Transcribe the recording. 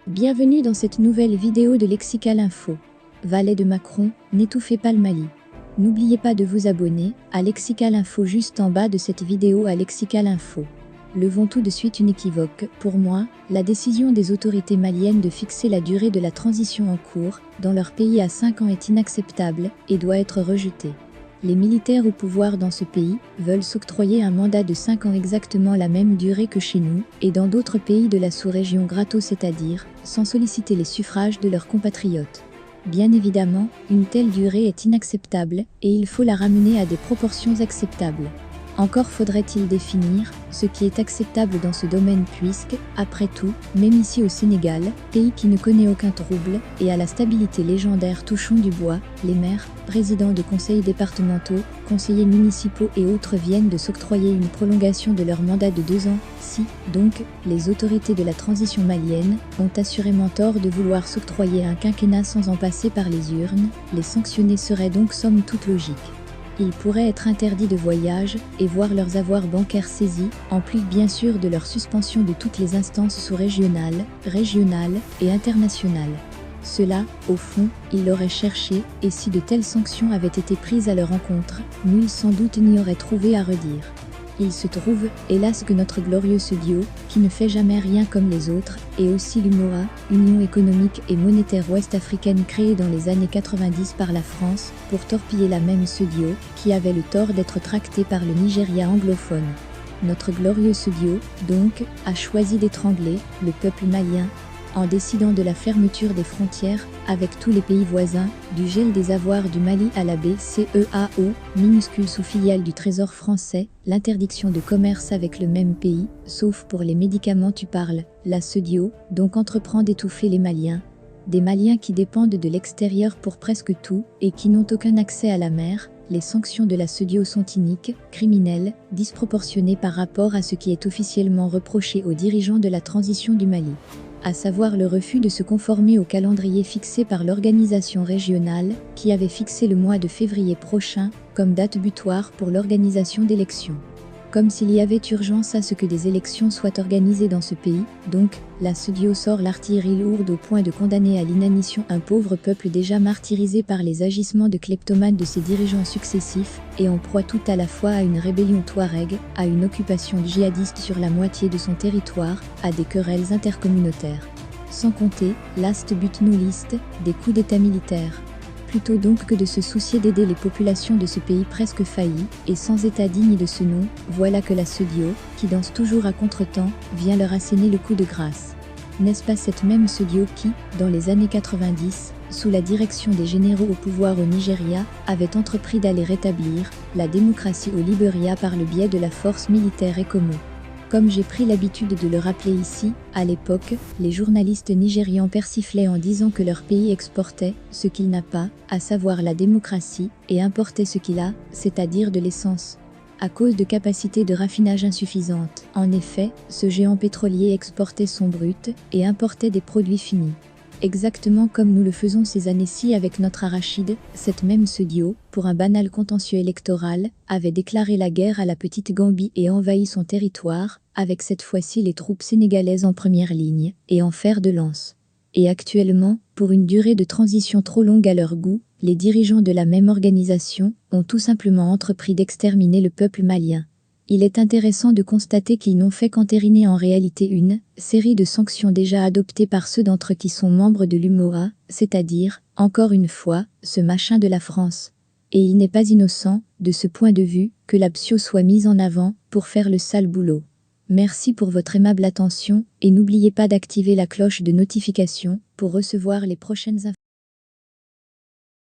Bienvenue dans cette nouvelle vidéo de Lexical Info. Valet de Macron, n'étouffez pas le Mali. N'oubliez pas de vous abonner à Lexical Info juste en bas de cette vidéo à Lexical Info. Levons tout de suite une équivoque. Pour moi, la décision des autorités maliennes de fixer la durée de la transition en cours dans leur pays à 5 ans est inacceptable et doit être rejetée. Les militaires au pouvoir dans ce pays veulent s'octroyer un mandat de 5 ans, exactement la même durée que chez nous et dans d'autres pays de la sous-région gratos, c'est-à-dire sans solliciter les suffrages de leurs compatriotes. Bien évidemment, une telle durée est inacceptable et il faut la ramener à des proportions acceptables. Encore faudrait-il définir ce qui est acceptable dans ce domaine puisque, après tout, même ici au Sénégal, pays qui ne connaît aucun trouble et à la stabilité légendaire, touchons du bois, les maires, présidents de conseils départementaux, conseillers municipaux et autres viennent de s'octroyer une prolongation de leur mandat de 2 ans. Si, donc, les autorités de la transition malienne ont assurément tort de vouloir s'octroyer un quinquennat sans en passer par les urnes, les sanctionner serait donc somme toute logique. Ils pourraient être interdits de voyage et voir leurs avoirs bancaires saisis, en plus bien sûr de leur suspension de toutes les instances sous-régionales, régionales et internationales. Cela, au fond, ils l'auraient cherché, et si de telles sanctions avaient été prises à leur encontre, nul sans doute n'y aurait trouvé à redire. Il se trouve, hélas, que notre glorieux Sedio, qui ne fait jamais rien comme les autres, et aussi l'UMOA, Union économique et monétaire ouest-africaine créée dans les années 90 par la France, pour torpiller la même Sedio, qui avait le tort d'être tracté par le Nigeria anglophone. Notre glorieux Sedio, donc, a choisi d'étrangler le peuple malien, en décidant de la fermeture des frontières avec tous les pays voisins, du gel des avoirs du Mali à la BCEAO, minuscule sous-filiale du Trésor français, l'interdiction de commerce avec le même pays, sauf pour les médicaments tu parles, la Sedio, donc entreprend d'étouffer les Maliens. Des Maliens qui dépendent de l'extérieur pour presque tout et qui n'ont aucun accès à la mer. Les sanctions de la Sedio sont iniques, criminelles, disproportionnées par rapport à ce qui est officiellement reproché aux dirigeants de la transition du Mali, à savoir le refus de se conformer au calendrier fixé par l'organisation régionale, qui avait fixé le mois de février prochain comme date butoir pour l'organisation d'élections. Comme s'il y avait urgence à ce que des élections soient organisées dans ce pays, donc, la Sedio sort l'artillerie lourde au point de condamner à l'inanition un pauvre peuple déjà martyrisé par les agissements de kleptomanes de ses dirigeants successifs, et en proie tout à la fois à une rébellion touareg, à une occupation djihadiste sur la moitié de son territoire, à des querelles intercommunautaires. Sans compter, last but not least, des coups d'état militaires. Plutôt donc que de se soucier d'aider les populations de ce pays presque failli, et sans état digne de ce nom, voilà que la Sedio, qui danse toujours à contretemps, vient leur asséner le coup de grâce. N'est-ce pas cette même Sedio qui, dans les années 90, sous la direction des généraux au pouvoir au Nigeria, avait entrepris d'aller rétablir la démocratie au Libéria par le biais de la force militaire ECOMO? Comme j'ai pris l'habitude de le rappeler ici, à l'époque, les journalistes nigérians persiflaient en disant que leur pays exportait ce qu'il n'a pas, à savoir la démocratie, et importait ce qu'il a, c'est-à-dire de l'essence, à cause de capacités de raffinage insuffisantes. En effet, ce géant pétrolier exportait son brut et importait des produits finis. Exactement comme nous le faisons ces années-ci avec notre arachide, cette même Sedio, pour un banal contentieux électoral, avait déclaré la guerre à la petite Gambie et envahi son territoire, avec cette fois-ci les troupes sénégalaises en première ligne, et en fer de lance. Et actuellement, pour une durée de transition trop longue à leur goût, les dirigeants de la même organisation ont tout simplement entrepris d'exterminer le peuple malien. Il est intéressant de constater qu'ils n'ont fait qu'entériner en réalité une série de sanctions déjà adoptées par ceux d'entre eux qui sont membres de l'UMOA, c'est-à-dire, encore une fois, ce machin de la France. Et il n'est pas innocent, de ce point de vue, que la PSIO soit mise en avant pour faire le sale boulot. Merci pour votre aimable attention et n'oubliez pas d'activer la cloche de notification pour recevoir les prochaines informations.